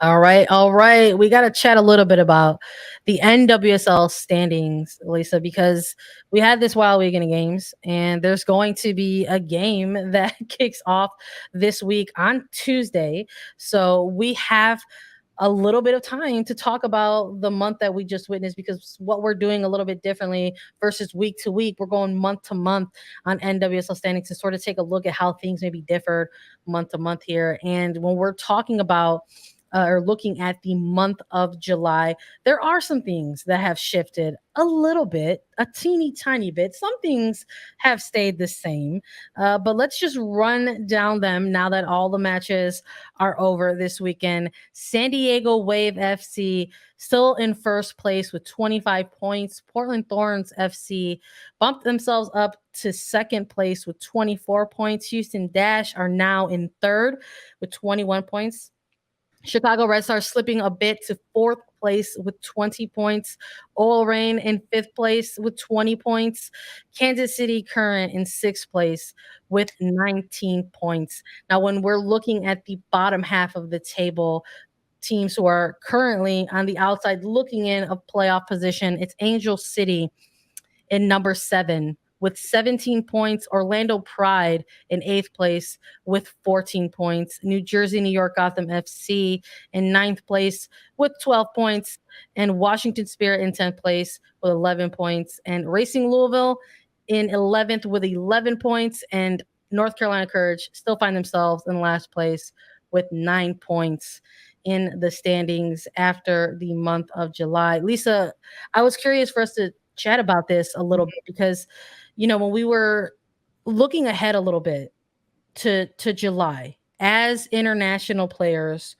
All right, all right. We got to chat a little bit about the NWSL standings, Lisa, because we had this wild weekend of games, and there's going to be a game that kicks off this week on Tuesday. So we have a little bit of time to talk about the month that we just witnessed because what we're doing a little bit differently versus week to week. We're going month to month on NWSL standings to sort of take a look at how things maybe differed month to month here. And when we're talking about or looking at the month of July, there are some things that have shifted a little bit, a teeny tiny bit. Some things have stayed the same, but let's just run down them now that all the matches are over this weekend. San Diego Wave FC still in first place with 25 points. Portland Thorns FC bumped themselves up to second place with 24 points. Houston Dash are now in third with 21 points. Chicago Red Stars slipping a bit to fourth place with 20 points. Oil Rain in fifth place with 20 points. Kansas City Current in sixth place with 19 points. Now, when we're looking at the bottom half of the table, teams who are currently on the outside looking in of playoff position, it's Angel City in number 7 with 17 points. Orlando Pride in eighth place with 14 points. New Jersey, New York, Gotham FC in ninth place with 12 points. And Washington Spirit in 10th place with 11 points. And Racing Louisville in 11th with 11 points. And North Carolina Courage still find themselves in last place with 9 points in the standings after the month of July. Lisa, I was curious for us to chat about this a little bit because when we were looking ahead a little bit to July as international players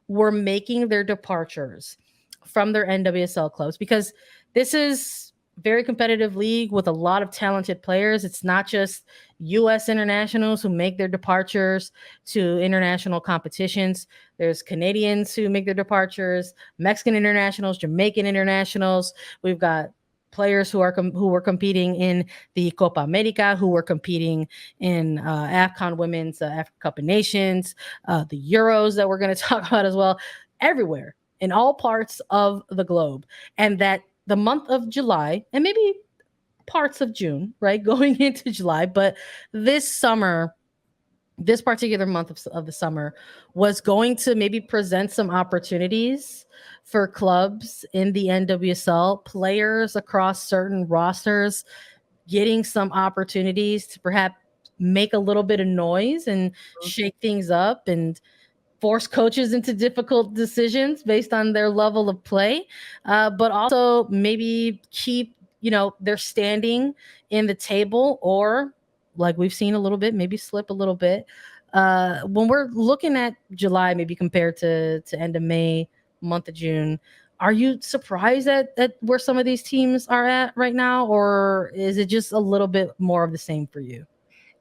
were making their departures from their NWSL clubs, because this is very competitive league with a lot of talented players. It's not just US internationals who make their departures to international competitions. There's Canadians who make their departures, Mexican internationals, Jamaican internationals. We've got players who were competing in the Copa America, who were competing in AFCON Women's Africa Cup of Nations, the Euros that we're going to talk about as well, everywhere in all parts of the globe. And that the month of July and maybe parts of June, right, going into July, but this summer, this particular month of the summer was going to maybe present some opportunities for clubs in the NWSL, players across certain rosters getting some opportunities to perhaps make a little bit of noise and shake things up and force coaches into difficult decisions based on their level of play, but also maybe keep their standing in the table, or like we've seen a little bit, maybe slip a little bit. When we're looking at July, maybe compared to end of May, month of June, are you surprised at where some of these teams are at right now, or is it just a little bit more of the same for you?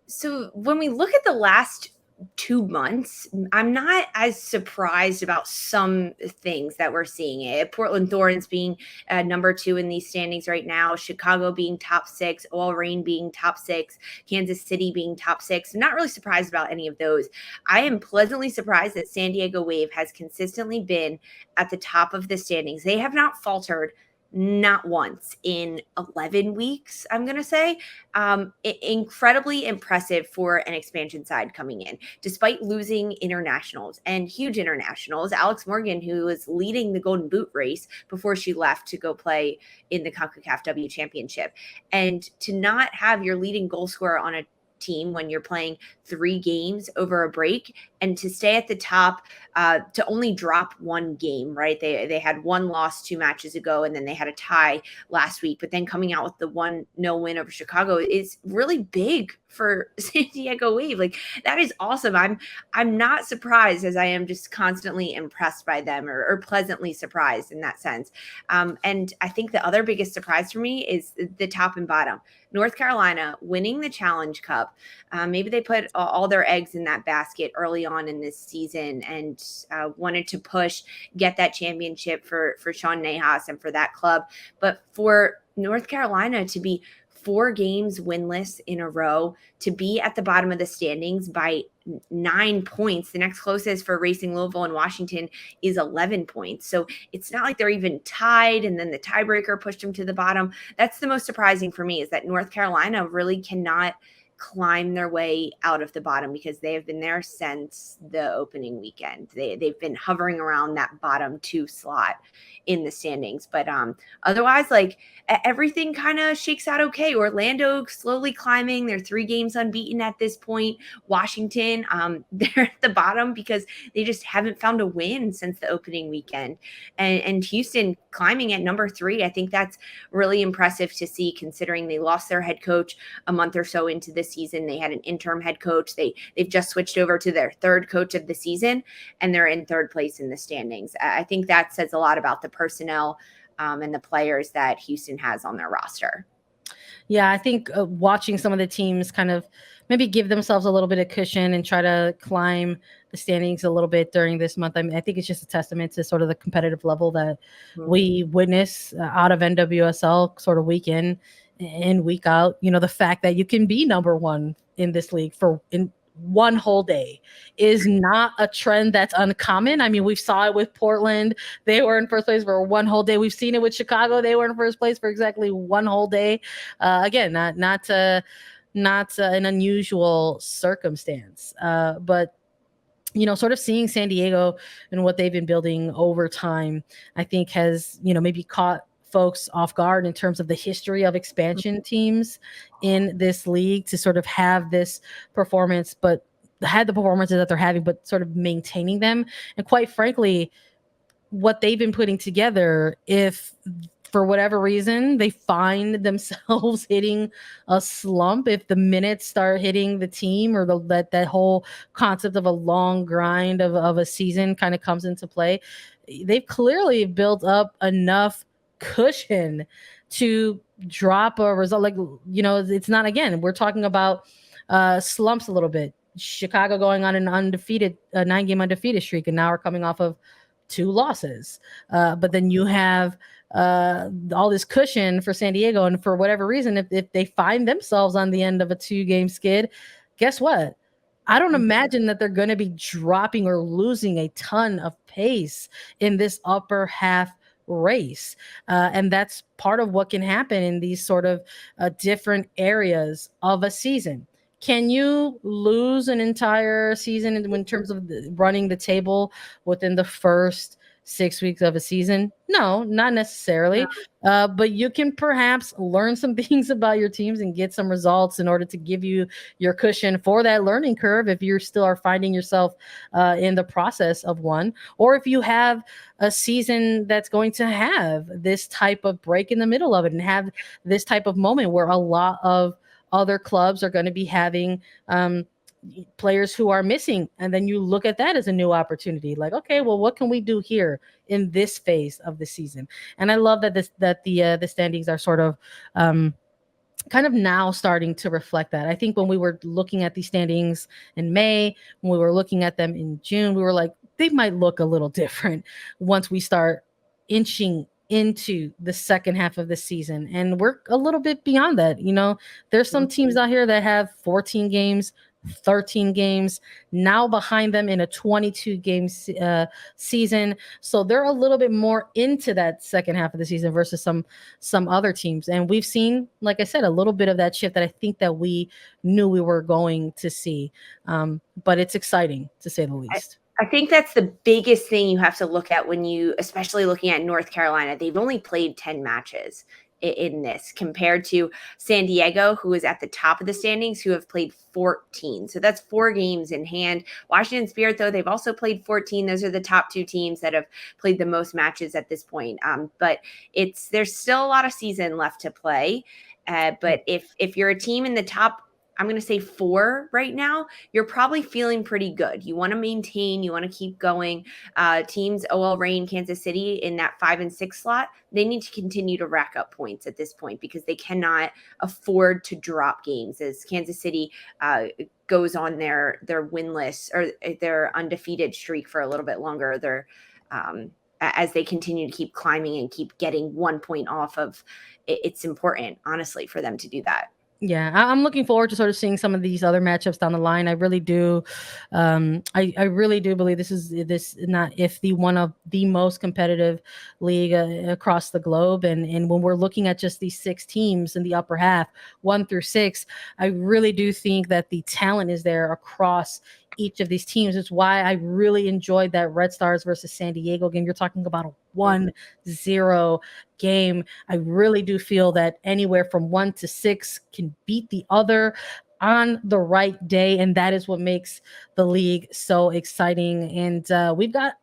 So when we look at the last 2 months, I'm not as surprised about some things that we're seeing. Portland Thorns being number 2 in these standings right now, Chicago being top 6, Oil Rain being top 6, Kansas City being top 6. I'm not really surprised about any of those. I am pleasantly surprised that San Diego Wave has consistently been at the top of the standings. They have not faltered, not once in 11 weeks, I'm going to say. Incredibly impressive for an expansion side coming in, despite losing internationals and huge internationals. Alex Morgan, who was leading the Golden Boot race before she left to go play in the CONCACAF W Championship. And to not have your leading goal scorer on a team when you're playing 3 games over a break, and to stay at the top, to only drop 1 game, right? They had 1 loss 2 matches ago, and then they had a tie last week, but then coming out with the 1-0 win over Chicago is really big for San Diego Wave. Like, that is awesome. I'm not surprised, as I am just constantly impressed by them, or pleasantly surprised in that sense. And I think the other biggest surprise for me is the top and bottom. North Carolina winning the Challenge Cup. Maybe they put all their eggs in that basket early on in this season and wanted to get that championship for Sean Nahas and for that club. But for North Carolina to be 4 games winless in a row, to be at the bottom of the standings by 9 points. The next closest for Racing Louisville and Washington is 11 points. So it's not like they're even tied and then the tiebreaker pushed them to the bottom. That's the most surprising for me, is that North Carolina really cannot climb their way out of the bottom, because they have been there since the opening weekend. They've been hovering around that bottom 2 slot in the standings. But otherwise, like, everything kind of shakes out okay. Orlando slowly climbing. They're 3 games unbeaten at this point. Washington, they're at the bottom because they just haven't found a win since the opening weekend. And Houston climbing at number 3. I think that's really impressive to see, considering they lost their head coach a month or so into the season. They had an interim head coach. They've just switched over to their 3rd coach of the season, and they're in 3rd place in the standings. I think that says a lot about the personnel and the players that Houston has on their roster. Yeah, I think watching some of the teams kind of maybe give themselves a little bit of cushion and try to climb the standings a little bit during this month. I mean, I think it's just a testament to sort of the competitive level that we witness out of NWSL sort of week in and week out. You know, the fact that you can be number 1 in this league in one whole day is not a trend that's uncommon. I mean, we saw it with Portland. They were in first place for one whole day. We've seen it with Chicago. They were in first place for exactly one whole day. Again, not an unusual circumstance. But you know, sort of seeing San Diego and what they've been building over time, I think has, you know, maybe caught folks off guard in terms of the history of expansion teams in this league to sort of have this performance, but had the performances that they're having, but sort of maintaining them. And quite frankly, what they've been putting together, if for whatever reason they find themselves hitting a slump, if the minutes start hitting the team, or that whole concept of a long grind of a season kind of comes into play, they've clearly built up enough cushion to drop a result. Like, you know, it's not, again, we're talking about slumps a little bit. Chicago going on an undefeated 9-game undefeated streak, and now we're coming off of 2 losses. But then you have all this cushion for San Diego, and for whatever reason, if they find themselves on the end of a 2-game skid, guess what? I don't imagine that they're going to be dropping or losing a ton of pace in this upper half race. And that's part of what can happen in these sort of different areas of a season. Can you lose an entire season in terms of running the table within the first 6 weeks of a season? No, not necessarily. But you can perhaps learn some things about your teams and get some results in order to give you your cushion for that learning curve if you still are finding yourself in the process of one, or if you have a season that's going to have this type of break in the middle of it and have this type of moment where a lot of other clubs are going to be having players who are missing, and then you look at that as a new opportunity. Like, okay, well, what can we do here in this phase of the season? And I love that the standings are sort of kind of now starting to reflect that. I think when we were looking at these standings in May, when we were looking at them in June, we were like, they might look a little different once we start inching into the second half of the season. And we're a little bit beyond that. You know, there's some teams out here that have 14 games, 13 games now behind them in a 22-game season. So they're a little bit more into that second half of the season versus some other teams. And we've seen, like I said, a little bit of that shift that I think that we knew we were going to see. But it's exciting, to say the least. I think that's the biggest thing you have to look at when you, especially looking at North Carolina. They've only played 10 matches in this, compared to San Diego, who is at the top of the standings, who have played 14. So that's 4 games in hand. Washington Spirit, though, they've also played 14. Those are the top 2 teams that have played the most matches at this point. But there's still a lot of season left to play. But if you're a team in the top, I'm going to say 4 right now, you're probably feeling pretty good. You want to maintain, you want to keep going. Teams OL Reign, Kansas City in that 5 and 6 slot, they need to continue to rack up points at this point, because they cannot afford to drop games as Kansas City goes on their winless or their undefeated streak for a little bit longer. as they continue to keep climbing and keep getting 1 point off of it. It's important, honestly, for them to do that. Yeah, I'm looking forward to sort of seeing some of these other matchups down the line. I really do. I really do believe this is not if the one of the most competitive league across the globe. And when we're looking at just these 6 teams in the upper half, 1 through 6, I really do think that the talent is there across each of these teams. It's why I really enjoyed that Red Stars versus San Diego game. You're talking about a 1-0 game. I really do feel that anywhere from 1 to 6 can beat the other on the right day, and that is what makes the league so exciting. And we've got